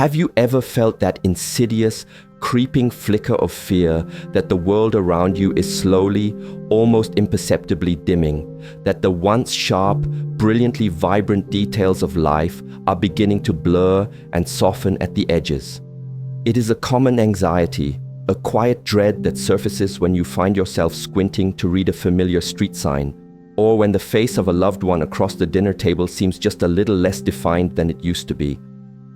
Have you ever felt that insidious, creeping flicker of fear that the world around you is slowly, almost imperceptibly dimming, that the once sharp, brilliantly vibrant details of life are beginning to blur and soften at the edges? It is a common anxiety, a quiet dread that surfaces when you find yourself squinting to read a familiar street sign, or when the face of a loved one across the dinner table seems just a little less defined than it used to be.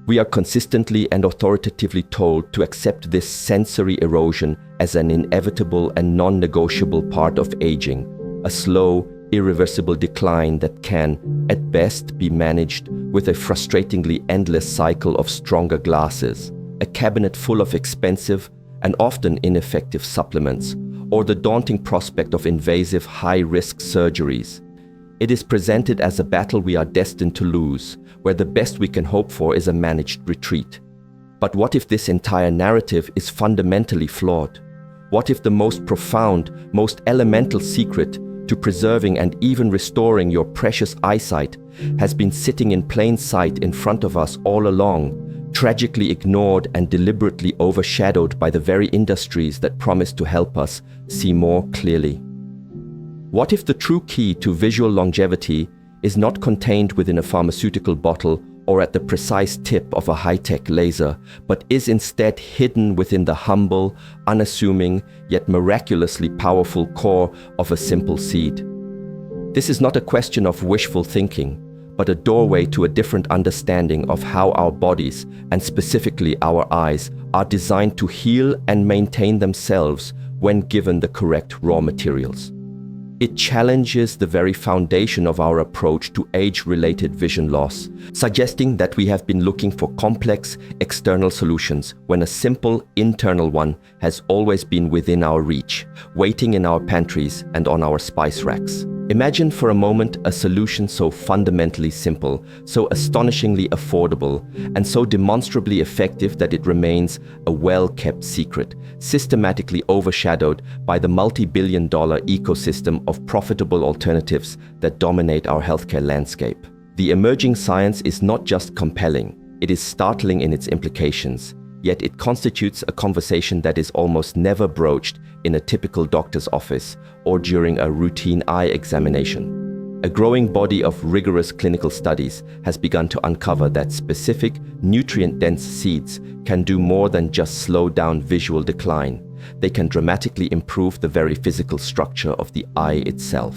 We are consistently and authoritatively told to accept this sensory erosion as an inevitable and non-negotiable part of aging, a slow, irreversible decline that can, at best, be managed with a frustratingly endless cycle of stronger glasses, a cabinet full of expensive and often ineffective supplements, or the daunting prospect of invasive high-risk surgeries. It is presented as a battle we are destined to lose, where the best we can hope for is a managed retreat. But what if this entire narrative is fundamentally flawed? What if the most profound, most elemental secret to preserving and even restoring your precious eyesight has been sitting in plain sight in front of us all along, tragically ignored and deliberately overshadowed by the very industries that promise to help us see more clearly? What if the true key to visual longevity is not contained within a pharmaceutical bottle or at the precise tip of a high-tech laser, but is instead hidden within the humble, unassuming, yet miraculously powerful core of a simple seed? This is not a question of wishful thinking, but a doorway to a different understanding of how our bodies, and specifically our eyes, are designed to heal and maintain themselves when given the correct raw materials. It challenges the very foundation of our approach to age-related vision loss, suggesting that we have been looking for complex external solutions when a simple internal one has always been within our reach, waiting in our pantries and on our spice racks. Imagine for a moment a solution so fundamentally simple, so astonishingly affordable, and so demonstrably effective that it remains a well-kept secret, systematically overshadowed by the multi-billion-dollar ecosystem of profitable alternatives that dominate our healthcare landscape. The emerging science is not just compelling, it is startling in its implications, yet it constitutes a conversation that is almost never broached in a typical doctor's office or during a routine eye examination. A growing body of rigorous clinical studies has begun to uncover that specific, nutrient-dense seeds can do more than just slow down visual decline. They can dramatically improve the very physical structure of the eye itself.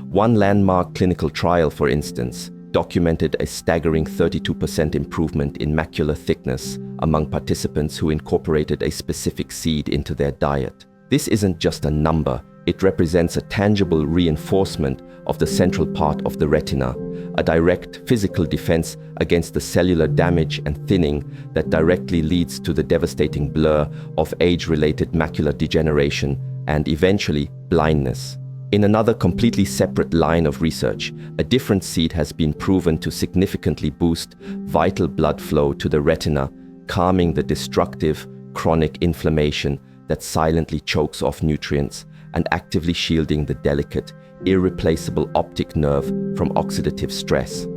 One landmark clinical trial, for instance, documented a staggering 32% improvement in macular thickness among participants who incorporated a specific seed into their diet. This isn't just a number, it represents a tangible reinforcement of the central part of the retina, a direct physical defense against the cellular damage and thinning that directly leads to the devastating blur of age-related macular degeneration and eventually blindness. In another completely separate line of research, a different seed has been proven to significantly boost vital blood flow to the retina, calming the destructive, chronic inflammation that silently chokes off nutrients and actively shielding the delicate, irreplaceable optic nerve from oxidative stress.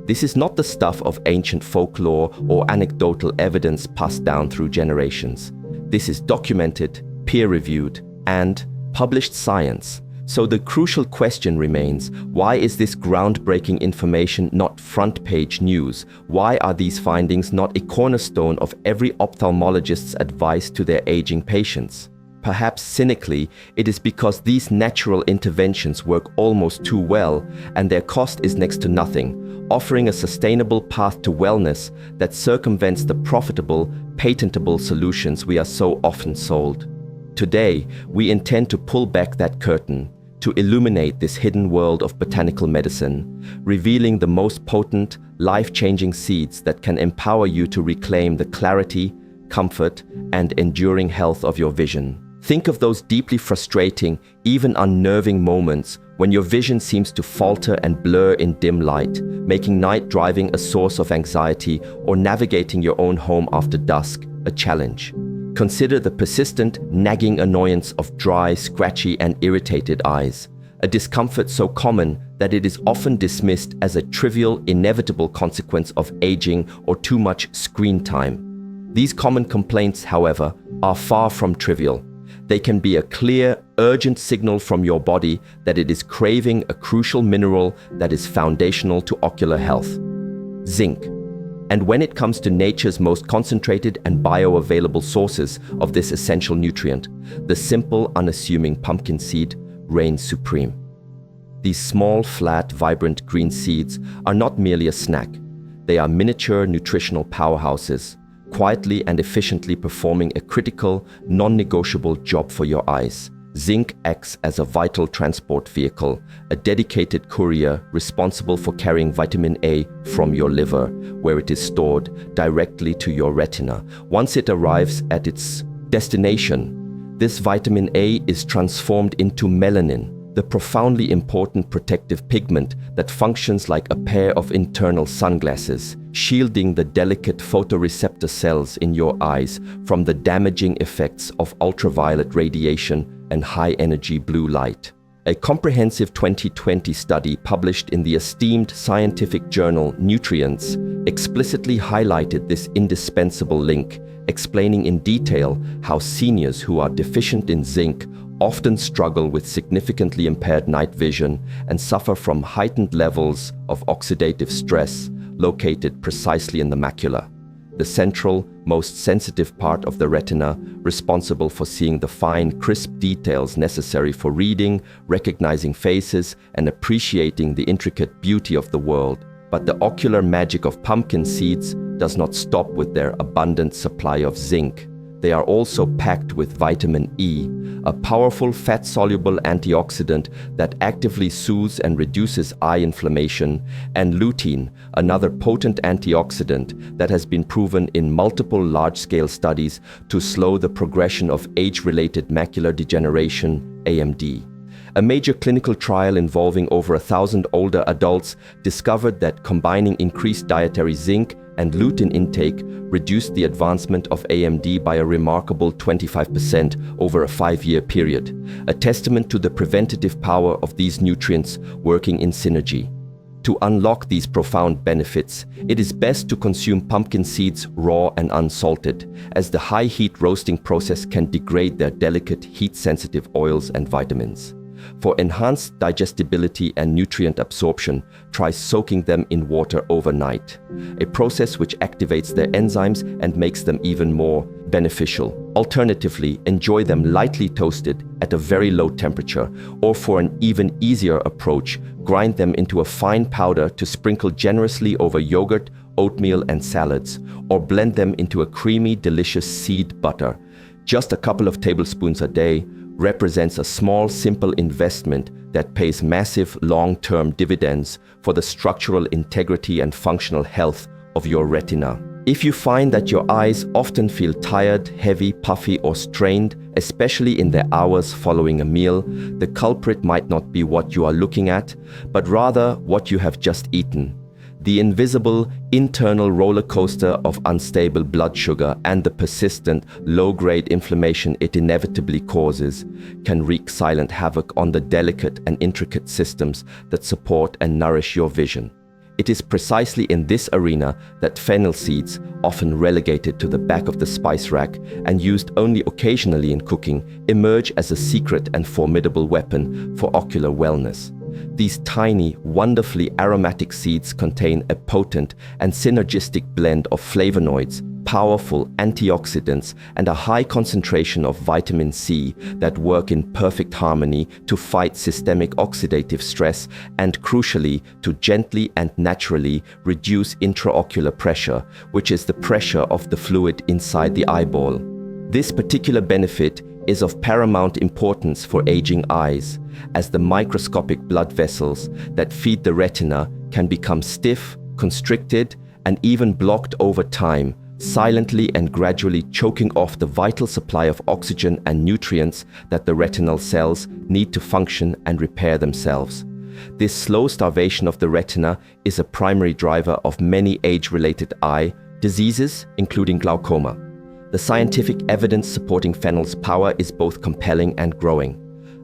This is not the stuff of ancient folklore or anecdotal evidence passed down through generations. This is documented, peer-reviewed, and published science. So the crucial question remains, why is this groundbreaking information not front-page news? Why are these findings not a cornerstone of every ophthalmologist's advice to their aging patients? Perhaps cynically, it is because these natural interventions work almost too well and their cost is next to nothing, offering a sustainable path to wellness that circumvents the profitable, patentable solutions we are so often sold. Today, we intend to pull back that curtain, to illuminate this hidden world of botanical medicine, revealing the most potent, life-changing seeds that can empower you to reclaim the clarity, comfort, and enduring health of your vision. Think of those deeply frustrating, even unnerving moments when your vision seems to falter and blur in dim light, making night driving a source of anxiety or navigating your own home after dusk a challenge. Consider the persistent, nagging annoyance of dry, scratchy, and irritated eyes, a discomfort so common that it is often dismissed as a trivial, inevitable consequence of aging or too much screen time. These common complaints, however, are far from trivial. They can be a clear, urgent signal from your body that it is craving a crucial mineral that is foundational to ocular health: zinc. And when it comes to nature's most concentrated and bioavailable sources of this essential nutrient, the simple, unassuming pumpkin seed reigns supreme. These small, flat, vibrant green seeds are not merely a snack. They are miniature nutritional powerhouses, quietly and efficiently performing a critical, non-negotiable job for your eyes. Zinc acts as a vital transport vehicle, a dedicated courier responsible for carrying vitamin A from your liver, where it is stored, directly to your retina. Once it arrives at its destination, this vitamin A is transformed into melanin, the profoundly important protective pigment that functions like a pair of internal sunglasses, shielding the delicate photoreceptor cells in your eyes from the damaging effects of ultraviolet radiation and high-energy blue light. A comprehensive 2020 study published in the esteemed scientific journal Nutrients explicitly highlighted this indispensable link, explaining in detail how seniors who are deficient in zinc often struggle with significantly impaired night vision and suffer from heightened levels of oxidative stress located precisely in the macula, the central, most sensitive part of the retina, responsible for seeing the fine, crisp details necessary for reading, recognizing faces, and appreciating the intricate beauty of the world. But the ocular magic of pumpkin seeds does not stop with their abundant supply of zinc. They are also packed with vitamin E, a powerful fat-soluble antioxidant that actively soothes and reduces eye inflammation, and lutein, another potent antioxidant that has been proven in multiple large-scale studies to slow the progression of age-related macular degeneration, AMD. A major clinical trial involving over 1,000 older adults discovered that combining increased dietary zinc and lutein intake reduced the advancement of AMD by a remarkable 25% over a 5-year period, a testament to the preventative power of these nutrients working in synergy. To unlock these profound benefits, it is best to consume pumpkin seeds raw and unsalted, as the high-heat roasting process can degrade their delicate, heat-sensitive oils and vitamins. For enhanced digestibility and nutrient absorption, try soaking them in water overnight, a process which activates their enzymes and makes them even more beneficial. Alternatively, enjoy them lightly toasted at a very low temperature, or for an even easier approach, grind them into a fine powder to sprinkle generously over yogurt, oatmeal, and salads, or blend them into a creamy, delicious seed butter. Just a couple of tablespoons a day represents a small, simple investment that pays massive long-term dividends for the structural integrity and functional health of your retina. If you find that your eyes often feel tired, heavy, puffy, or strained, especially in the hours following a meal, the culprit might not be what you are looking at, but rather what you have just eaten. The invisible, internal roller coaster of unstable blood sugar and the persistent, low-grade inflammation it inevitably causes can wreak silent havoc on the delicate and intricate systems that support and nourish your vision. It is precisely in this arena that fennel seeds, often relegated to the back of the spice rack and used only occasionally in cooking, emerge as a secret and formidable weapon for ocular wellness. These tiny, wonderfully aromatic seeds contain a potent and synergistic blend of flavonoids, powerful antioxidants, and a high concentration of vitamin C that work in perfect harmony to fight systemic oxidative stress and, crucially, to gently and naturally reduce intraocular pressure, which is the pressure of the fluid inside the eyeball. This particular benefit is of paramount importance for aging eyes, as the microscopic blood vessels that feed the retina can become stiff, constricted, and even blocked over time, silently and gradually choking off the vital supply of oxygen and nutrients that the retinal cells need to function and repair themselves. This slow starvation of the retina is a primary driver of many age-related eye diseases, including glaucoma. The scientific evidence supporting fennel's power is both compelling and growing.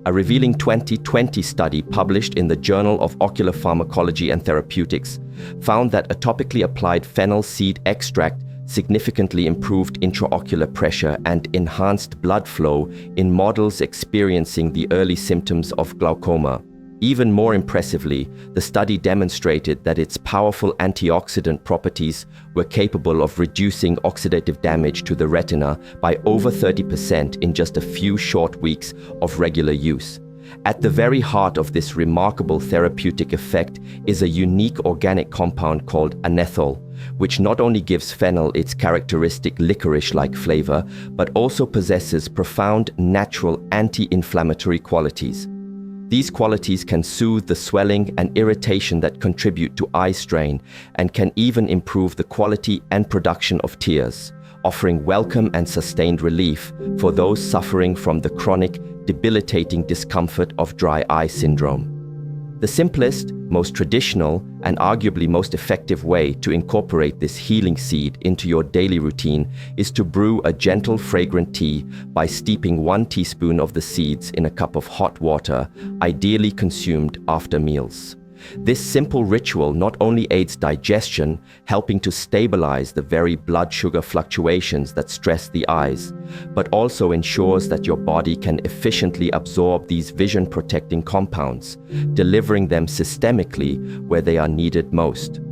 A revealing 2020 study published in the Journal of Ocular Pharmacology and Therapeutics found that a topically applied fennel seed extract significantly improved intraocular pressure and enhanced blood flow in models experiencing the early symptoms of glaucoma. Even more impressively, the study demonstrated that its powerful antioxidant properties were capable of reducing oxidative damage to the retina by over 30% in just a few short weeks of regular use. At the very heart of this remarkable therapeutic effect is a unique organic compound called anethol, which not only gives fennel its characteristic licorice-like flavor, but also possesses profound natural anti-inflammatory qualities. These qualities can soothe the swelling and irritation that contribute to eye strain and can even improve the quality and production of tears, offering welcome and sustained relief for those suffering from the chronic, debilitating discomfort of dry eye syndrome. The simplest, most traditional, and arguably most effective way to incorporate this healing seed into your daily routine is to brew a gentle, fragrant tea by steeping 1 teaspoon of the seeds in a cup of hot water, ideally consumed after meals. This simple ritual not only aids digestion, helping to stabilize the very blood sugar fluctuations that stress the eyes, but also ensures that your body can efficiently absorb these vision-protecting compounds, delivering them systemically where they are needed most.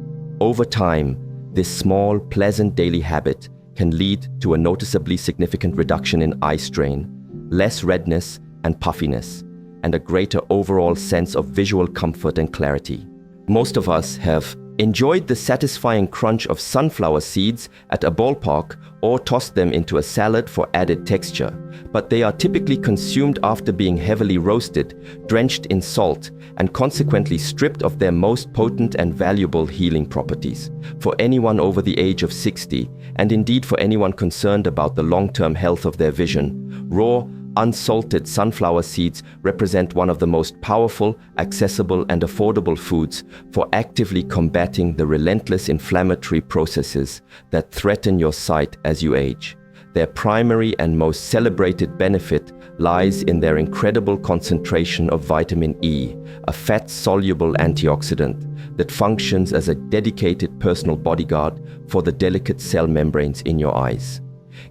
Over time, this small, pleasant daily habit can lead to a noticeably significant reduction in eye strain, less redness and puffiness, and a greater overall sense of visual comfort and clarity. Most of us have enjoyed the satisfying crunch of sunflower seeds at a ballpark or tossed them into a salad for added texture, but they are typically consumed after being heavily roasted, drenched in salt, and consequently stripped of their most potent and valuable healing properties. For anyone over the age of 60, and indeed for anyone concerned about the long-term health of their vision, raw, unsalted sunflower seeds represent one of the most powerful, accessible, and affordable foods for actively combating the relentless inflammatory processes that threaten your sight as you age. Their primary and most celebrated benefit lies in their incredible concentration of vitamin E, a fat-soluble antioxidant that functions as a dedicated personal bodyguard for the delicate cell membranes in your eyes.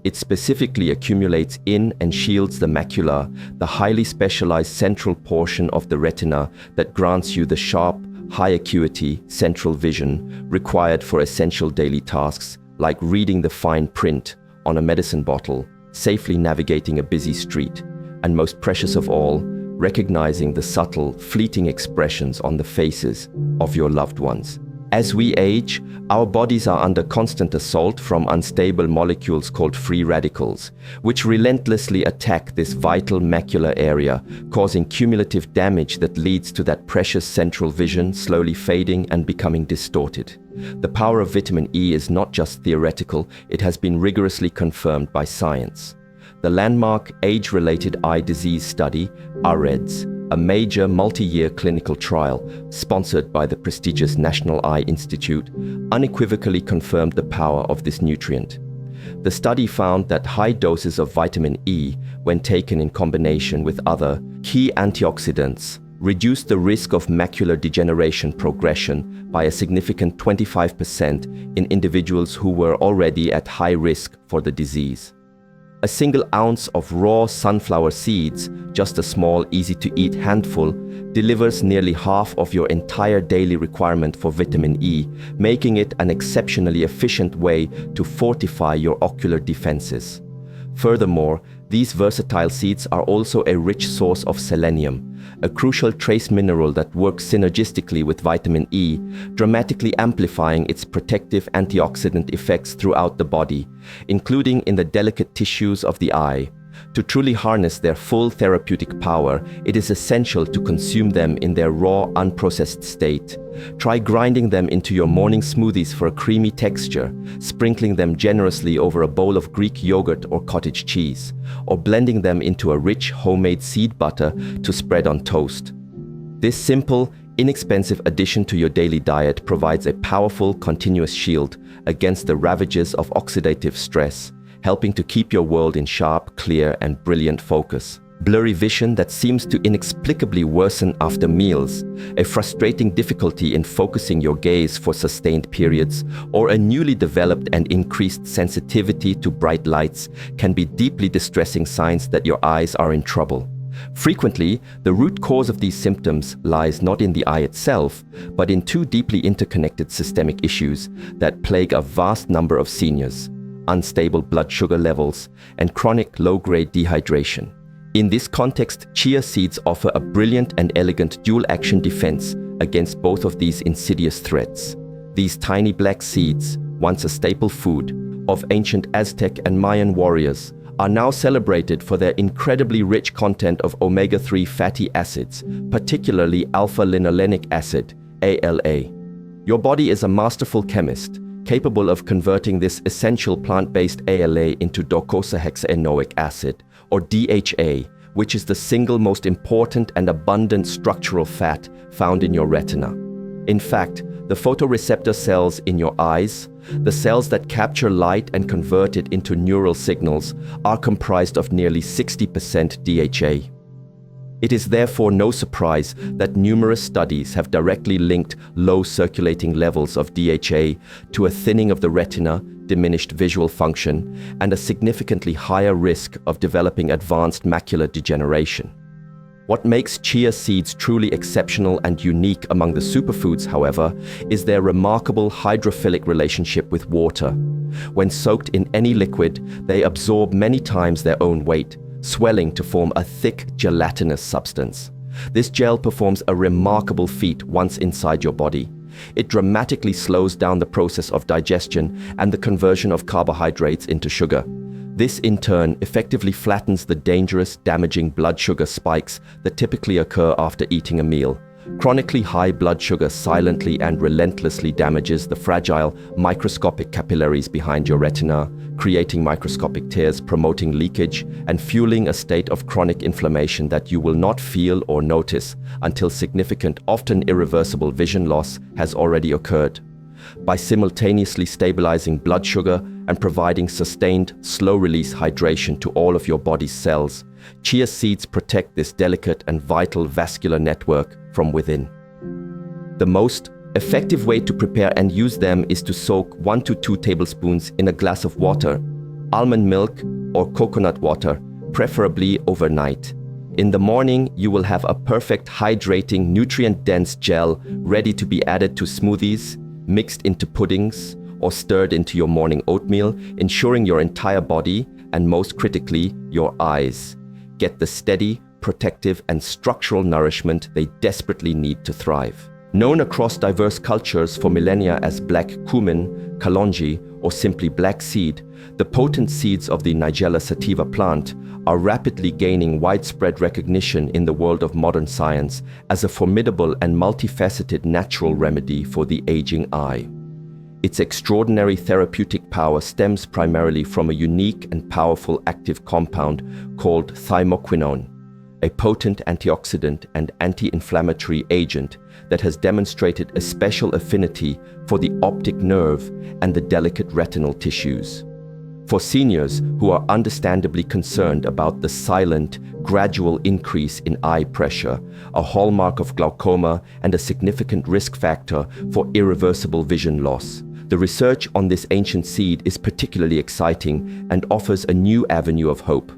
It specifically accumulates in and shields the macular, the highly specialized central portion of the retina that grants you the sharp, high-acuity central vision required for essential daily tasks like reading the fine print on a medicine bottle, safely navigating a busy street, and most precious of all, recognizing the subtle, fleeting expressions on the faces of your loved ones. As we age, our bodies are under constant assault from unstable molecules called free radicals, which relentlessly attack this vital macular area, causing cumulative damage that leads to that precious central vision slowly fading and becoming distorted. The power of vitamin E is not just theoretical, it has been rigorously confirmed by science. The landmark age-related eye disease study, AREDS, a major multi-year clinical trial sponsored by the prestigious National Eye Institute, unequivocally confirmed the power of this nutrient. The study found that high doses of vitamin E, when taken in combination with other key antioxidants, reduced the risk of macular degeneration progression by a significant 25% in individuals who were already at high risk for the disease. A single ounce of raw sunflower seeds, just a small, easy-to-eat handful, delivers nearly half of your entire daily requirement for vitamin E, making it an exceptionally efficient way to fortify your ocular defenses. Furthermore, these versatile seeds are also a rich source of selenium, a crucial trace mineral that works synergistically with vitamin E, dramatically amplifying its protective antioxidant effects throughout the body, including in the delicate tissues of the eye. To truly harness their full therapeutic power, it is essential to consume them in their raw, unprocessed state. Try grinding them into your morning smoothies for a creamy texture, sprinkling them generously over a bowl of Greek yogurt or cottage cheese, or blending them into a rich homemade seed butter to spread on toast. This simple, inexpensive addition to your daily diet provides a powerful, continuous shield against the ravages of oxidative stress, helping to keep your world in sharp, clear, and brilliant focus. blurry vision that seems to inexplicably worsen after meals, a frustrating difficulty in focusing your gaze for sustained periods, or a newly developed and increased sensitivity to bright lights can be deeply distressing signs that your eyes are in trouble. Frequently, the root cause of these symptoms lies not in the eye itself, but in two deeply interconnected systemic issues that plague a vast number of seniors: unstable blood sugar levels and chronic low-grade dehydration. In this context, chia seeds offer a brilliant and elegant dual-action defense against both of these insidious threats. These tiny black seeds, once a staple food of ancient Aztec and Mayan warriors, are now celebrated for their incredibly rich content of omega-3 fatty acids, particularly alpha-linolenic acid, ALA. Your body is a masterful chemist, capable of converting this essential plant-based ALA into docosahexaenoic acid, or DHA, which is the single most important and abundant structural fat found in your retina. In fact, the photoreceptor cells in your eyes, the cells that capture light and convert it into neural signals, are comprised of nearly 60% DHA. It is therefore no surprise that numerous studies have directly linked low circulating levels of DHA to a thinning of the retina, diminished visual function, and a significantly higher risk of developing advanced macular degeneration. What makes chia seeds truly exceptional and unique among the superfoods, however, is their remarkable hydrophilic relationship with water. When soaked in any liquid, they absorb many times their own weight, swelling to form a thick, gelatinous substance. This gel performs a remarkable feat once inside your body. It dramatically slows down the process of digestion and the conversion of carbohydrates into sugar. This, in turn, effectively flattens the dangerous, damaging blood sugar spikes that typically occur after eating a meal. Chronically high blood sugar silently and relentlessly damages the fragile, microscopic capillaries behind your retina, creating microscopic tears, promoting leakage, and fueling a state of chronic inflammation that you will not feel or notice until significant, often irreversible vision loss has already occurred. By simultaneously stabilizing blood sugar and providing sustained, slow-release hydration to all of your body's cells, chia seeds protect this delicate and vital vascular network from within. The most effective way to prepare and use them is to soak 1 to 2 tablespoons in a glass of water, almond milk or coconut water, preferably overnight. In the morning, you will have a perfect hydrating, nutrient-dense gel ready to be added to smoothies, mixed into puddings, or stirred into your morning oatmeal, ensuring your entire body, and most critically, your eyes, get the steady, protective, and structural nourishment they desperately need to thrive. Known across diverse cultures for millennia as black cumin, kalonji, or simply black seed, the potent seeds of the Nigella sativa plant are rapidly gaining widespread recognition in the world of modern science as a formidable and multifaceted natural remedy for the aging eye. Its extraordinary therapeutic power stems primarily from a unique and powerful active compound called thymoquinone, a potent antioxidant and anti-inflammatory agent that has demonstrated a special affinity for the optic nerve and the delicate retinal tissues. For seniors who are understandably concerned about the silent, gradual increase in eye pressure, a hallmark of glaucoma and a significant risk factor for irreversible vision loss, the research on this ancient seed is particularly exciting and offers a new avenue of hope.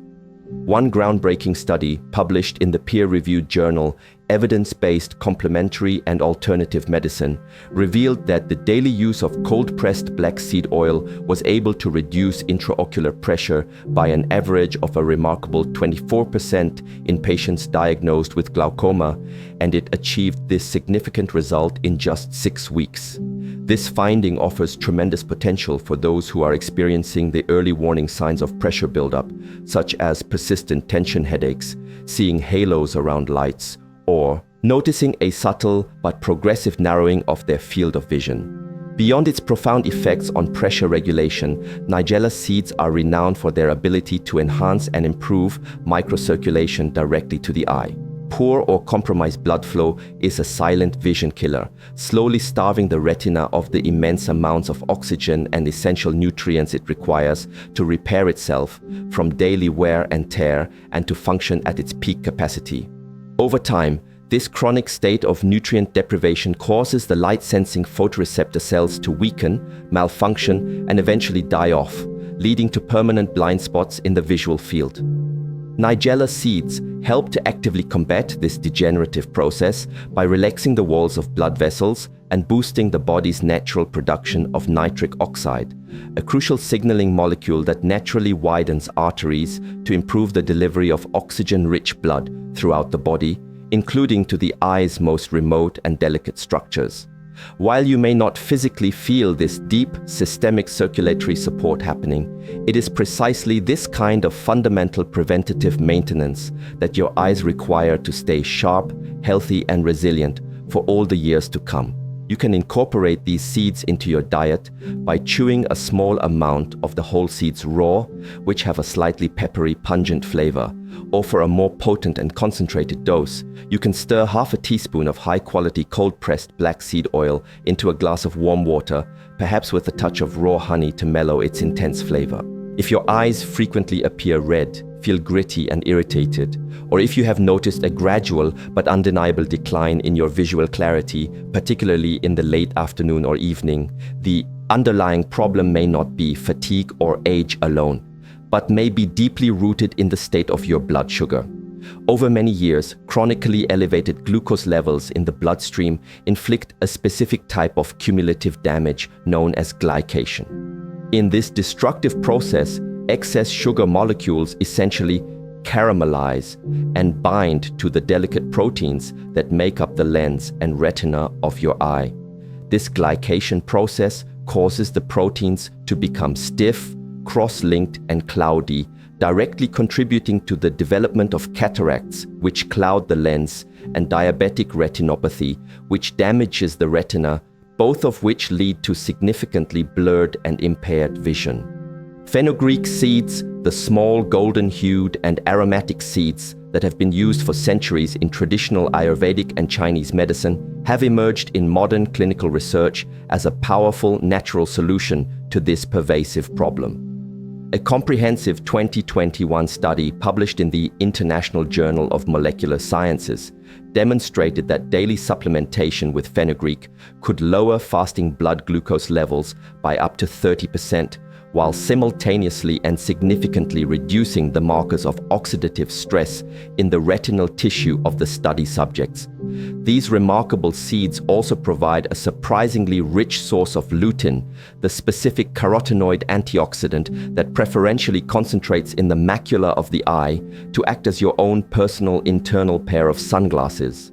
One groundbreaking study published in the peer-reviewed journal Evidence-Based Complementary and Alternative Medicine revealed that the daily use of cold-pressed black seed oil was able to reduce intraocular pressure by an average of a remarkable 24% in patients diagnosed with glaucoma, and it achieved this significant result in just 6 weeks. This finding offers tremendous potential for those who are experiencing the early warning signs of pressure buildup, such as persistent tension headaches, seeing halos around lights, or noticing a subtle but progressive narrowing of their field of vision. Beyond its profound effects on pressure regulation, Nigella seeds are renowned for their ability to enhance and improve microcirculation directly to the eye. poor or compromised blood flow is a silent vision killer, slowly starving the retina of the immense amounts of oxygen and essential nutrients it requires to repair itself from daily wear and tear and to function at its peak capacity. Over time, this chronic state of nutrient deprivation causes the light-sensing photoreceptor cells to weaken, malfunction, and eventually die off, leading to permanent blind spots in the visual field. Nigella seeds help to actively combat this degenerative process by relaxing the walls of blood vessels and boosting the body's natural production of nitric oxide, a crucial signaling molecule that naturally widens arteries to improve the delivery of oxygen-rich blood throughout the body, including to the eye's most remote and delicate structures. While you may not physically feel this deep systemic circulatory support happening, it is precisely this kind of fundamental preventative maintenance that your eyes require to stay sharp, healthy, and resilient for all the years to come. You can incorporate these seeds into your diet by chewing a small amount of the whole seeds raw, which have a slightly peppery, pungent flavor. Or for a more potent and concentrated dose, you can stir half a teaspoon of high-quality cold-pressed black seed oil into a glass of warm water, perhaps with a touch of raw honey to mellow its intense flavor. If your eyes frequently appear red, feel gritty and irritated, or if you have noticed a gradual but undeniable decline in your visual clarity, particularly in the late afternoon or evening, the underlying problem may not be fatigue or age alone, but may be deeply rooted in the state of your blood sugar. Over many years, chronically elevated glucose levels in the bloodstream inflict a specific type of cumulative damage known as glycation. In this destructive process, excess sugar molecules essentially caramelize and bind to the delicate proteins that make up the lens and retina of your eye. This glycation process causes the proteins to become stiff, cross-linked, and cloudy, directly contributing to the development of cataracts, which cloud the lens, and diabetic retinopathy, which damages the retina, both of which lead to significantly blurred and impaired vision. Fenugreek seeds, the small golden-hued and aromatic seeds that have been used for centuries in traditional Ayurvedic and Chinese medicine, have emerged in modern clinical research as a powerful natural solution to this pervasive problem. A comprehensive 2021 study published in the International Journal of Molecular Sciences demonstrated that daily supplementation with fenugreek could lower fasting blood glucose levels by up to 30%, while simultaneously and significantly reducing the markers of oxidative stress in the retinal tissue of the study subjects. These remarkable seeds also provide a surprisingly rich source of lutein, the specific carotenoid antioxidant that preferentially concentrates in the macula of the eye to act as your own personal internal pair of sunglasses.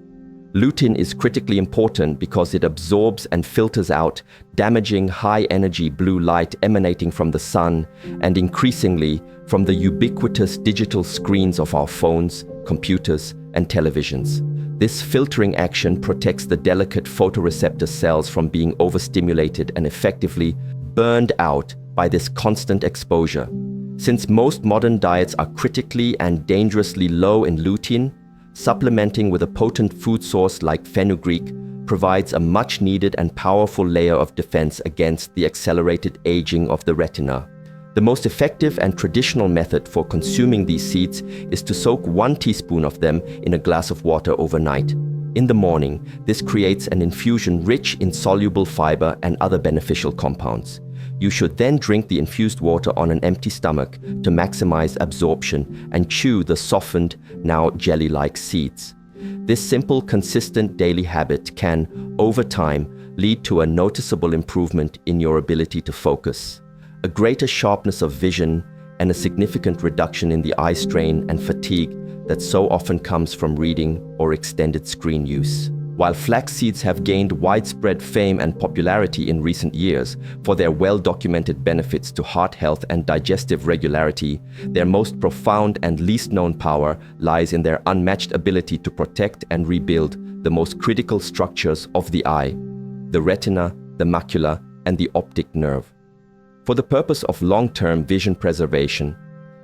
Lutein is critically important because it absorbs and filters out damaging high-energy blue light emanating from the sun and increasingly from the ubiquitous digital screens of our phones, computers, and televisions. This filtering action protects the delicate photoreceptor cells from being overstimulated and effectively burned out by this constant exposure. Since most modern diets are critically and dangerously low in lutein, supplementing with a potent food source like fenugreek provides a much-needed and powerful layer of defense against the accelerated aging of the retina. The most effective and traditional method for consuming these seeds is to soak 1 teaspoon of them in a glass of water overnight. In the morning, this creates an infusion rich in soluble fiber and other beneficial compounds. You should then drink the infused water on an empty stomach to maximize absorption and chew the softened, now jelly-like seeds. This simple, consistent daily habit can, over time, lead to a noticeable improvement in your ability to focus, a greater sharpness of vision, and a significant reduction in the eye strain and fatigue that so often comes from reading or extended screen use. While flax seeds have gained widespread fame and popularity in recent years for their well-documented benefits to heart health and digestive regularity, their most profound and least known power lies in their unmatched ability to protect and rebuild the most critical structures of the eye: the retina, the macula, and the optic nerve. For the purpose of long-term vision preservation,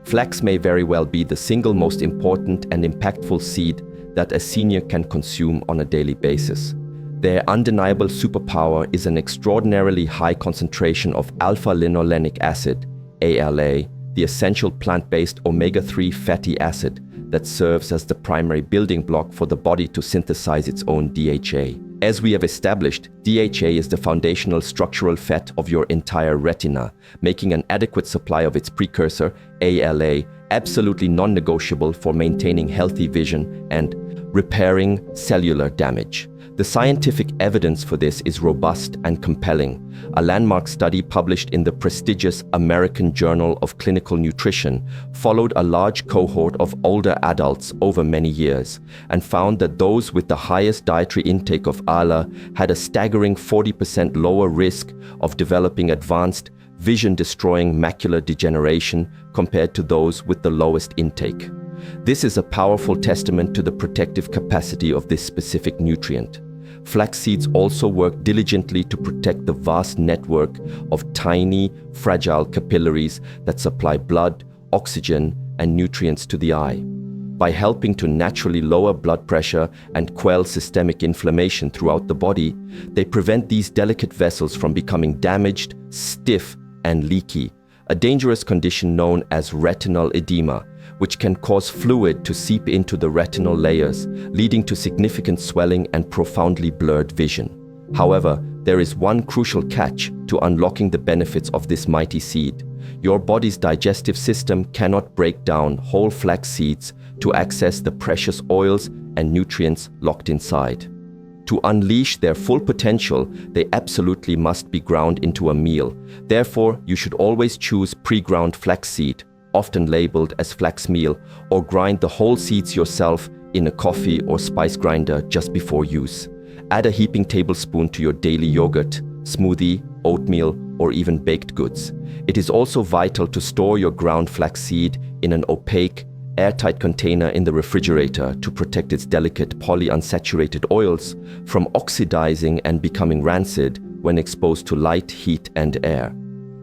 flax may very well be the single most important and impactful seed that a senior can consume on a daily basis. Their undeniable superpower is an extraordinarily high concentration of alpha-linolenic acid, ALA, the essential plant-based omega-3 fatty acid that serves as the primary building block for the body to synthesize its own DHA. As we have established, DHA is the foundational structural fat of your entire retina, making an adequate supply of its precursor, ALA, absolutely non-negotiable for maintaining healthy vision and repairing cellular damage. The scientific evidence for this is robust and compelling. A landmark study published in the prestigious American Journal of Clinical Nutrition followed a large cohort of older adults over many years and found that those with the highest dietary intake of ALA had a staggering 40% lower risk of developing advanced vision-destroying macular degeneration compared to those with the lowest intake. This is a powerful testament to the protective capacity of this specific nutrient. Flax seeds also work diligently to protect the vast network of tiny, fragile capillaries that supply blood, oxygen, and nutrients to the eye. By helping to naturally lower blood pressure and quell systemic inflammation throughout the body, they prevent these delicate vessels from becoming damaged, stiff, and leaky, a dangerous condition known as retinal edema, which can cause fluid to seep into the retinal layers, leading to significant swelling and profoundly blurred vision. However, there is one crucial catch to unlocking the benefits of this mighty seed. Your body's digestive system cannot break down whole flax seeds to access the precious oils and nutrients locked inside. To unleash their full potential, they absolutely must be ground into a meal. Therefore, you should always choose pre-ground flaxseed, often labeled as flax meal, or grind the whole seeds yourself in a coffee or spice grinder just before use. Add a heaping tablespoon to your daily yogurt, smoothie, oatmeal, or even baked goods. It is also vital to store your ground flaxseed in an opaque, airtight container in the refrigerator to protect its delicate polyunsaturated oils from oxidizing and becoming rancid when exposed to light, heat, and air.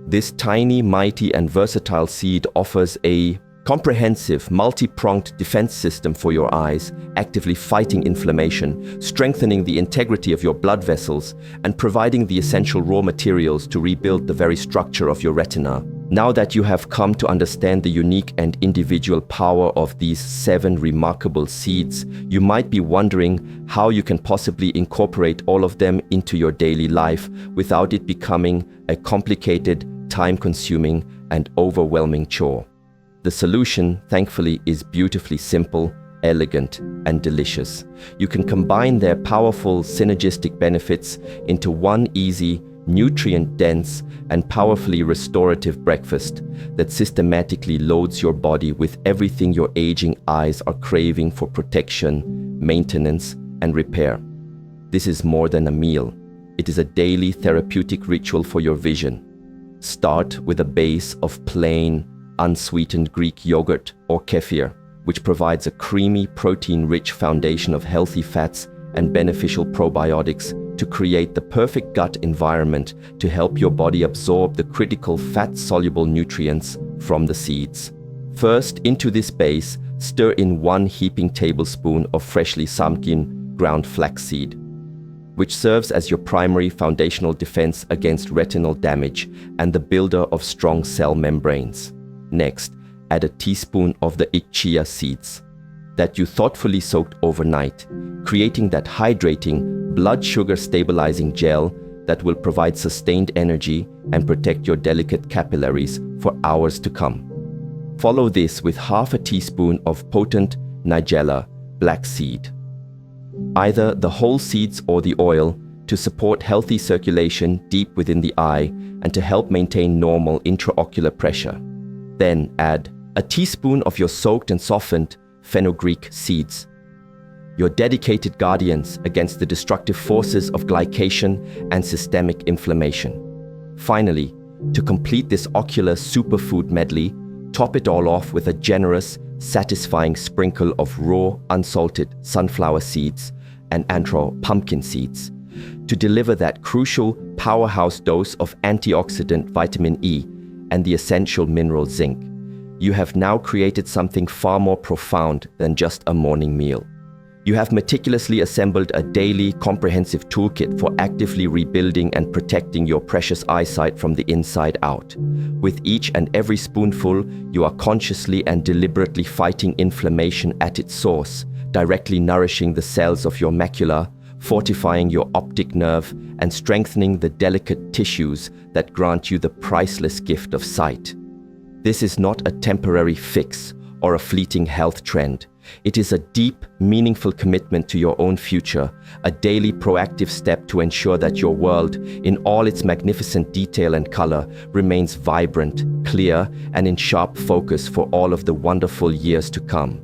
This tiny, mighty, and versatile seed offers a comprehensive, multi-pronged defense system for your eyes, actively fighting inflammation, strengthening the integrity of your blood vessels, and providing the essential raw materials to rebuild the very structure of your retina. Now that you have come to understand the unique and individual power of these 7 remarkable seeds, you might be wondering how you can possibly incorporate all of them into your daily life without it becoming a complicated, time-consuming, and overwhelming chore. The solution, thankfully, is beautifully simple, elegant, and delicious. You can combine their powerful synergistic benefits into one easy, nutrient-dense, and powerfully restorative breakfast that systematically loads your body with everything your aging eyes are craving for protection, maintenance, and repair. This is more than a meal. It is a daily therapeutic ritual for your vision. Start with a base of plain, unsweetened Greek yogurt or kefir, which provides a creamy, protein-rich foundation of healthy fats and beneficial probiotics to create the perfect gut environment to help your body absorb the critical fat-soluble nutrients from the seeds. First, into this base, stir in 1 heaping tablespoon of freshly samkin ground flaxseed, which serves as your primary foundational defense against retinal damage and the builder of strong cell membranes. Next, add a teaspoon of the chia seeds that you thoughtfully soaked overnight, creating that hydrating, blood sugar stabilizing gel that will provide sustained energy and protect your delicate capillaries for hours to come. Follow this with half a teaspoon of potent Nigella black seed, either the whole seeds or the oil, to support healthy circulation deep within the eye and to help maintain normal intraocular pressure. Then add a teaspoon of your soaked and softened fenugreek seeds, your dedicated guardians against the destructive forces of glycation and systemic inflammation. Finally, to complete this ocular superfood medley, top it all off with a generous, satisfying sprinkle of raw, unsalted sunflower seeds and antro pumpkin seeds to deliver that crucial powerhouse dose of antioxidant vitamin E and the essential mineral zinc. You have now created something far more profound than just a morning meal. You have meticulously assembled a daily, comprehensive toolkit for actively rebuilding and protecting your precious eyesight from the inside out. With each and every spoonful, you are consciously and deliberately fighting inflammation at its source, directly nourishing the cells of your macula, fortifying your optic nerve, and strengthening the delicate tissues that grant you the priceless gift of sight. This is not a temporary fix or a fleeting health trend. It is a deep, meaningful commitment to your own future, a daily proactive step to ensure that your world, in all its magnificent detail and color, remains vibrant, clear, and in sharp focus for all of the wonderful years to come.